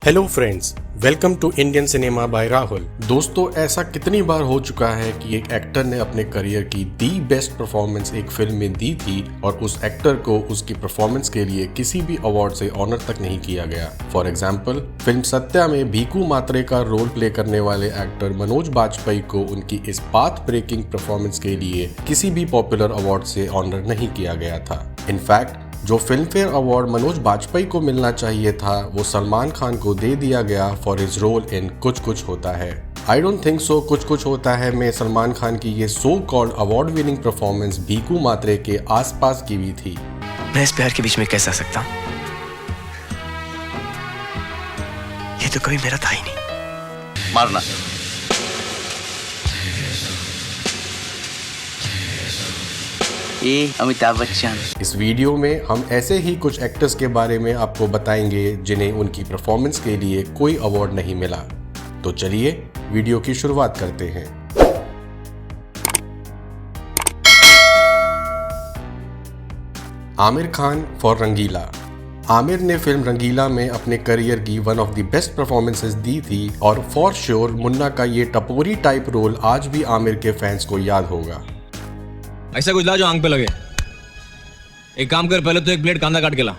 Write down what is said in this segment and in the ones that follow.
Hello friends, welcome to Indian cinema by Rahul. दोस्तों, ऐसा कितनी बार हो चुका है कि एक एक्टर ने अपने करियर की दी बेस्ट परफॉर्मेंस एक फिल्म में दी थी और उस एक्टर को उसकी परफॉर्मेंस के लिए किसी भी अवार्ड से ऑनर तक नहीं किया गया। फॉर एग्जाम्पल, फिल्म सत्या में भीकू मात्रे का रोल प्ले करने वाले एक्टर मनोज बाजपेयी को उनकी इस पाथ ब्रेकिंग परफॉर्मेंस के लिए किसी भी पॉपुलर अवार्ड से ऑनर नहीं किया गया था। इनफैक्ट जो Filmfare award Manoj Bajpayee को मिलना चाहिए था वो सलमान खान को दे दिया गया फॉर हिज रोल इन कुछ कुछ होता है। आई डोंट थिंक सो कुछ कुछ होता है में सलमान खान की ये so called award winning performance Bhiku Mhatre के आसपास की भी थी। मैं इस प्यार के बीच में कैसे आ सकता हूं? ये तो कभी मेरा था ही नहीं। मारना ये अमिताभ बच्चन। इस वीडियो में हम ऐसे ही कुछ एक्टर्स के बारे में आपको बताएंगे जिन्हें उनकी परफॉर्मेंस के लिए कोई अवार्ड नहीं मिला। तो चलिए वीडियो की शुरुआत करते हैं। आमिर खान फॉर रंगीला। आमिर ने फिल्म रंगीला में अपने करियर की one of the best performances दी थी और फॉर श्योर मुन्ना का ये टपोरी टाइप रोल आज भी आमिर के फैंस को याद होगा। ऐसा कुछ ला जो आंख पे लगे। एक काम कर, पहले तो एक प्लेट कांदा काट के ला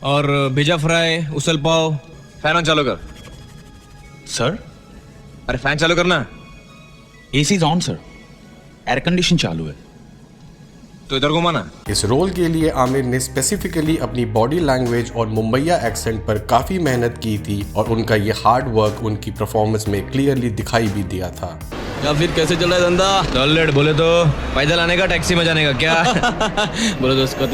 और भेजा fry, usal pav. Fan on चालू कर। सर, अरे फैन चालू करना। AC is on sir, air condition चालू है। तो इधर घुमाना। इस रोल के लिए आमिर ने स्पेसिफिकली अपनी बॉडी लैंग्वेज और मुंबईया एक्सेंट पर काफी मेहनत की थी और उनका ये हार्ड वर्क उनकी परफॉर्मेंस में क्लियरली दिखाई भी दिया था। या फिर कैसे चल रहा है धंधा? चल लेट बोले तो पैदल आने का, टैक्सी में जाने का क्या? बोले तो उसका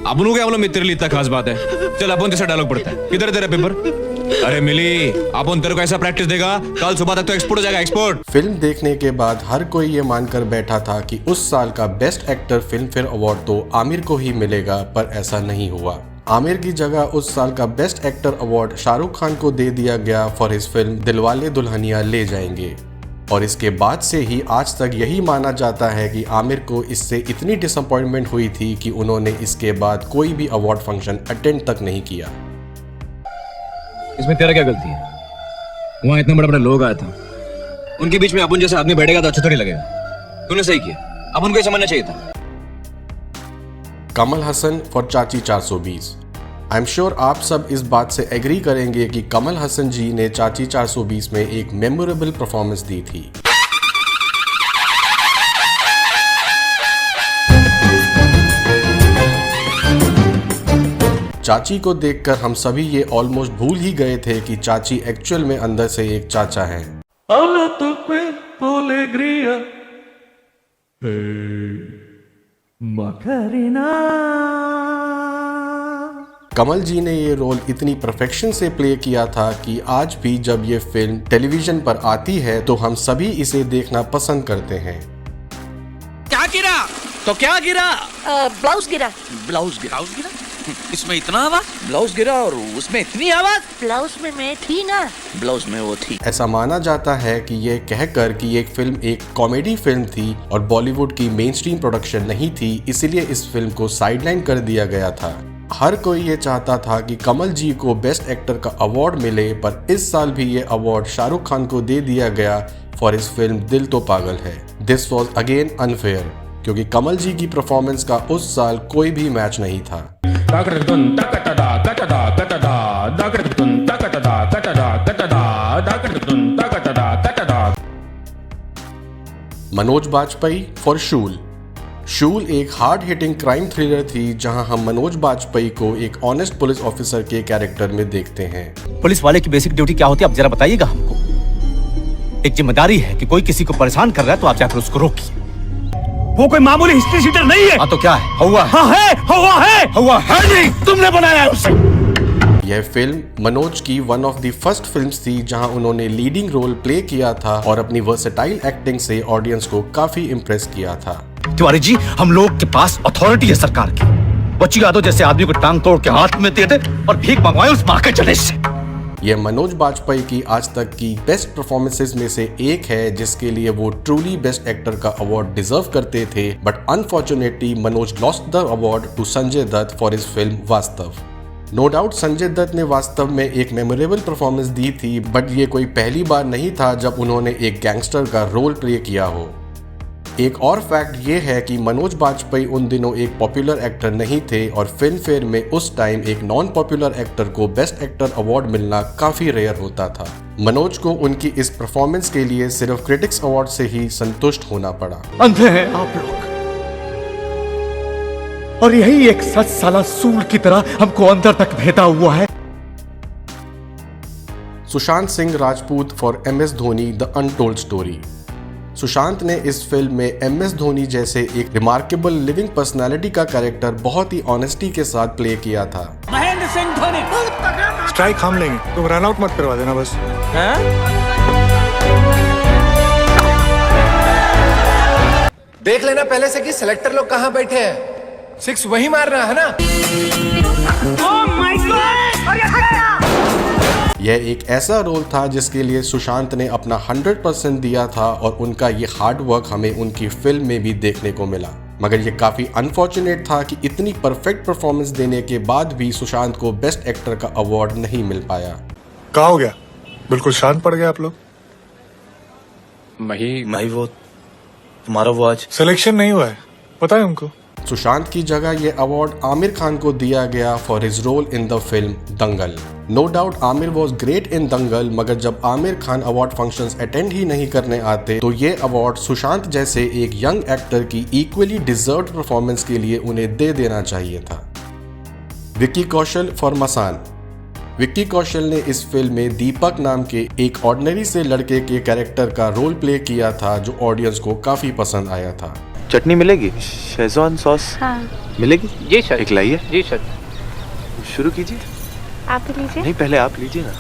अपन क्या बोलो मित्र इतना खास बात है। चल अपन जैसा डायलॉग पढ़ता है। किधर तेरा पेपर? अरे मिली, अपन तेरे को ऐसा प्रैक्टिस देगा, कल सुबह तक तो एक्सपोर्ट हो जाएगा। एक्सपोर्ट। फिल्म देखने के बाद हर कोई ये मानकर बैठा था कि उस साल का best actor film fair award तो आमिर को ही मिलेगा, पर ऐसा नहीं हुआ। आमिर की जगह उस साल का best actor award Shahrukh Khan को दे दिया गया for his film Dilwale Dulhania ले जाएंगे। और इसके बाद से ही आज तक यही माना जाता है कि आमिर को इससे इतनी डिसअपॉइंटमेंट हुई थी कि उन्होंने इसके बाद कोई भी अवार्ड फंक्शन अटेंड तक नहीं किया। इसमें तेरा क्या गलती है? वहाँ इतना बड़ा बड़ा लोग आया था, उनके बीच में अपन जैसे आदमी बैठेगा तो अच्छा थोड़ी लगेगा। तूने सही किया, अपन को समझना चाहिए था। कमल हसन फॉर चाची 420। आई एम श्योर आप सब इस बात से एग्री करेंगे कि कमल हसन जी ने चाची 420 में एक मेमोरेबल परफॉर्मेंस दी थी। चाची को देखकर हम सभी ये ऑलमोस्ट भूल ही गए थे कि चाची एक्चुअल में अंदर से एक चाचा हैं। कमल जी ने ये रोल इतनी परफेक्शन से प्ले किया था कि आज भी जब ये फिल्म टेलीविजन पर आती है तो हम सभी इसे देखना पसंद करते हैं। क्या गिरा? तो क्या गिरा? ब्लाउज गिरा। ब्लाउज गिरा? इसमें इतना आवाज? ब्लाउज गिरा और उसमें इतनी आवाज? ब्लाउज में मैं थी ना। ब्लाउज में वो थी। ऐसा माना जाता है कि ये कहकर कि ये फिल्म एक कॉमेडी फिल्म थी और बॉलीवुड की मेन स्ट्रीम प्रोडक्शन नहीं थी, इसलिए इस फिल्म को साइडलाइन कर दिया गया था। हर कोई ये चाहता था कि कमल जी को बेस्ट एक्टर का अवार्ड मिले, पर इस साल भी ये अवार्ड शाहरुख खान को दे दिया गया फॉर इस फिल्म दिल तो पागल है। दिस वॉज अगेन अनफेयर क्योंकि कमल जी की परफॉर्मेंस का उस साल कोई भी मैच नहीं था। मनोज बाजपेयी फॉर शूल। शूल एक हार्ड हिटिंग क्राइम थ्रिलर थी जहां हम मनोज बाजपेयी को एक ऑनेस्ट पुलिस ऑफिसर के कैरेक्टर में देखते हैं। पुलिस वाले की बेसिक ड्यूटी क्या होती है आप जरा बताइएगा हमको। एक जिम्मेदारी है कि कोई किसी को परेशान कर रहा है तो आप जाकर उसको रोकिए। वो कोई मामूली हिस्ट्री शीटर नहीं है। तो क्या है? हुआ नहीं, तुमने बनाया है उसे। यह फिल्म मनोज की one of the first films थी जहां उन्होंने लीडिंग रोल प्ले किया था और अपनी वर्सेटाइल एक्टिंग से ऑडियंस को काफी इम्प्रेस किया था। तिवारी जी, हम लोग के पास अथॉरिटी है सरकार की। बच्ची यादव जैसे आदमी को टांग तोड़ के हाथ में दे दे और भीख मंगवाए उस माँ के जनेश से। यह मनोज बाजपेयी की आज तक की बेस्ट परफॉर्मेंसेस में से एक है जिसके लिए वो ट्रूली बेस्ट एक्टर का अवार्ड डिजर्व करते थे, but unfortunately Manoj lost the award to Sanjay Dutt for his film Vaastav. No doubt Sanjay Dutt ने वास्तव में एक मेमोरेबल परफॉर्मेंस दी थी, बट ये कोई पहली बार नहीं था जब उन्होंने एक गैंगस्टर का रोल प्ले किया हो। एक और फैक्ट ये है कि मनोज बाजपेयी उन दिनों एक पॉपुलर एक्टर नहीं थे और फिल्म फेयर में उस टाइम एक नॉन पॉपुलर एक्टर को बेस्ट एक्टर अवार्ड मिलना काफी रेयर होता था। मनोज को उनकी इस परफॉर्मेंस के लिए सिर्फ क्रिटिक्स अवार्ड से ही संतुष्ट होना पड़ा। अंधे हैं आप लोग, और यही एक 7 साला सूल की तरह हमको अंदर तक भेदा हुआ है। Sushant Singh Rajput for MS Dhoni the untold story. Sushant ने इस फिल्म में MS धोनी जैसे एक रिमार्केबल लिविंग पर्सनालिटी का कैरेक्टर बहुत ही ऑनेस्टी के साथ प्ले किया था। महेंद्र सिंह धोनी। स्ट्राइक हम लेंगे, तुम रन आउट मत करवा देना बस। देख लेना पहले से कि सिलेक्टर लोग कहाँ बैठे हैं, 6 वही मार रहा है ना। यह एक ऐसा रोल था जिसके लिए सुशांत ने अपना 100% दिया था और उनका ये हार्ड वर्क हमें उनकी फिल्म में भी देखने को मिला। मगर ये काफी अनफॉर्चुनेट था कि इतनी परफेक्ट परफॉर्मेंस देने के बाद भी सुशांत को बेस्ट एक्टर का अवार्ड नहीं मिल पाया। कहाँ हो गया, बिल्कुल शांत पड़ गए आप लोग। भाई वो तुम्हारा वो आज सिलेक्शन नहीं हुआ है, पता है हमको। सुशांत की जगह ये अवार्ड आमिर खान को दिया गया for his role in the film Dangal. No doubt Aamir was great in Dangal, मगर जब Aamir Khan award functions attend ही नहीं करने आते तो ये अवार्ड सुशांत जैसे एक यंग एक्टर की इक्वली डिजर्व्ड परफॉर्मेंस के लिए उन्हें दे देना चाहिए था। विक्की कौशल फॉर मसान। विक्की कौशल ने इस फिल्म में दीपक नाम के एक ऑर्डिनरी से लड़के के कैरेक्टर का रोल प्ले किया था जो ऑडियंस को काफी पसंद आया था। चटनी मिलेगी? शेजवान सॉस मिलेगी? जी सर। एक लाइए। जी सर। शुरू कीजिए। आप लीजिए। नहीं, पहले आप लीजिए ना।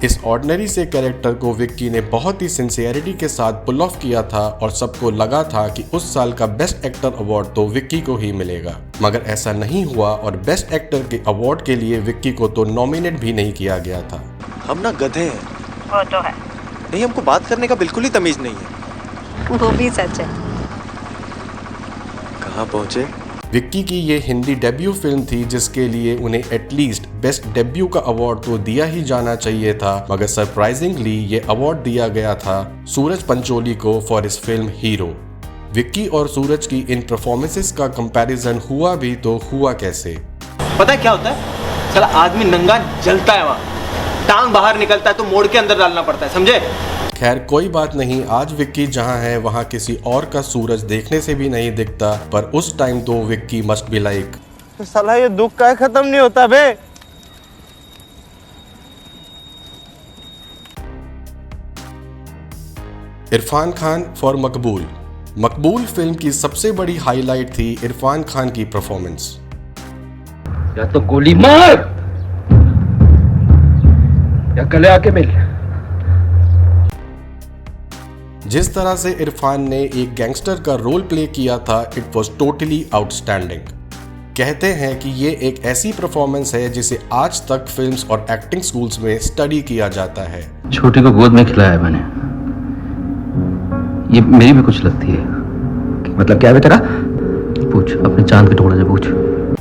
इस ऑर्डिनरी से कैरेक्टर को विक्की ने बहुत ही सिंसियरिटी के साथ पुल ऑफ किया था और सबको लगा था कि उस साल का बेस्ट एक्टर अवार्ड तो विक्की को ही मिलेगा, मगर ऐसा नहीं हुआ और बेस्ट एक्टर के अवार्ड के लिए विक्की को तो नॉमिनेट भी नहीं किया गया था। हम ना गधे हैं। वो तो है। नहीं, हमको बात करने का बिल्कुल ही तमीज नहीं है। वो भी सच है। कहाँ पहुँचे? विक्की की ये हिंदी डेब्यू फिल्म थी जिसके लिए उन्हें एटलीस्ट बेस्ट डेब्यू का अवार्ड तो दिया ही जाना चाहिए था, मगर सरप्राइजिंगली ये अवार्ड दिया गया था सूरज पंचोली को फॉर इस फिल्म हीरो। विक्की और सूरज की इन परफॉर्मेंसेस का कंपैरिजन हुआ भी तो हुआ कैसे? पता है क्या होता है, साला आदमी नंगा जलता है, वहाँ टांग बाहर निकलता है तो मोड़ के अंदर डालना पड़ता है, समझे? खैर कोई बात नहीं, आज विक्की जहां है वहां किसी और का सूरज देखने से भी नहीं दिखता, पर उस टाइम तो विक्की मस्ट बी लाइक, साला ये दुख का खत्म नहीं होता बे। Irfan Khan for Maqbool. Maqbool film की सबसे बड़ी हाईलाइट थी इरफान खान की परफॉर्मेंस। या तो गोली मार या गले आके मिल। जिस तरह से इरफान ने एक गैंगस्टर का रोल प्ले किया था, इट वॉज टोटली आउटस्टैंडिंग। कहते हैं कि ये एक ऐसी परफॉर्मेंस है जिसे आज तक फिल्म्स और एक्टिंग स्कूल्स में स्टडी किया जाता है। छोटी को गोद में खिलाया मैंने, ये मेरी भी कुछ लगती है। मतलब क्या है तेरा? पूछ, अपने चांद के टुकड़े से पूछ।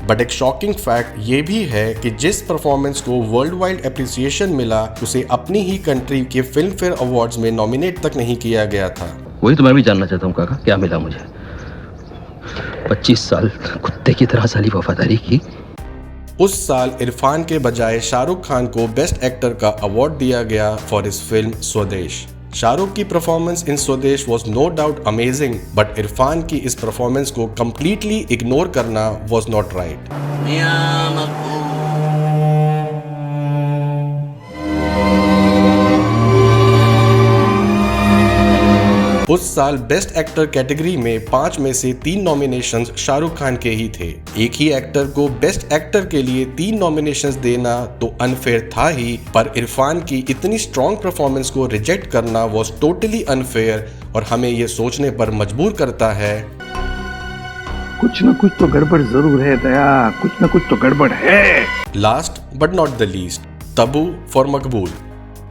बट एक शॉकिंग फैक्ट ये भी है कि जिस परफॉर्मेंस को वर्ल्ड वाइड एप्रिसिएशन मिला, उसे अपनी ही कंट्री के फिल्म फेयर अवार्ड्स में नॉमिनेट तक नहीं किया गया था। वही तो मैं भी जानना चाहता हूँ काका, क्या मिला मुझे? 25 साल कुत्ते की तरह साली वफादारी की। उस साल इरफान के बजाय शाहरुख खान को बेस्ट एक्टर का अवार्ड दिया गया फॉर इस फिल्म स्वदेश। शाहरुख की performance in Swades was no doubt amazing, but Irrfan की इस परफॉर्मेंस को कंप्लीटली इग्नोर करना वॉज नॉट राइट। उस साल बेस्ट एक्टर कैटेगरी में 5 में से 3 नॉमिनेशंस शाहरुख खान के ही थे। एक ही एक्टर को बेस्ट एक्टर के लिए 3 नॉमिनेशंस देना तो अनफेयर था ही, पर इरफान की इतनी स्ट्रॉन्ग परफॉर्मेंस को रिजेक्ट करना वॉज टोटली अनफेयर और हमें ये सोचने पर मजबूर करता है, कुछ न कुछ तो गड़बड़ जरूर है दया, कुछ न कुछ तो गड़बड़ है। Last but not the least, Tabu for मकबूल।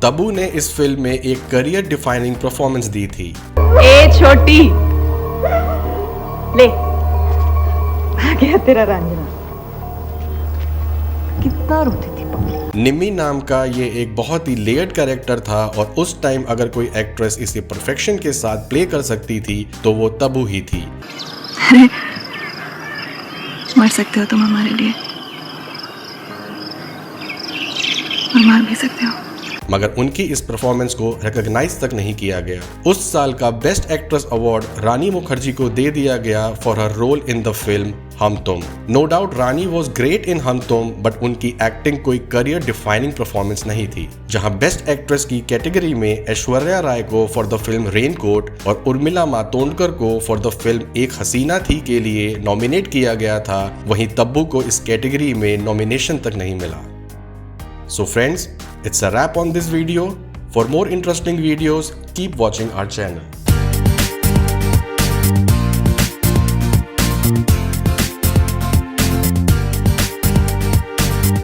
तब्बू ने इस फिल्म में एक करियर डिफाइनिंग परफॉर्मेंस दी थी। ए छोटी, ले आ गया तेरा रांझना। कितना रोती थी पप्पू। निम्मी नाम का ये एक बहुत ही लेयर्ड कैरेक्टर था और उस टाइम अगर कोई एक्ट्रेस इसे परफेक्शन के साथ प्ले कर सकती थी तो वो तब्बू ही थी। अरे मर सकते हो तुम हमारे लिए और मार भी सकते हो। मगर उनकी इस परफॉर्मेंस को रिकॉग्नाइज तक नहीं किया गया। उस साल का best actress award Rani Mukerji को दे दिया गया for her role in the film Hum Tum. No doubt Rani was great in Hum Tum, but उनकी एक्टिंग कोई करियर डिफाइनिंग परफॉर्मेंस नहीं थी। जहां बेस्ट एक्ट्रेस की कैटेगरी में ऐश्वर्या राय को फॉर द फिल्म रेनकोट और उर्मिला मातोंडकर को फॉर द फिल्म एक हसीना थी के लिए नॉमिनेट किया गया था, वहीं तब्बू को इस कैटेगरी में नॉमिनेशन तक नहीं मिला। So friends, it's a wrap on this video. For more interesting videos, keep watching our channel.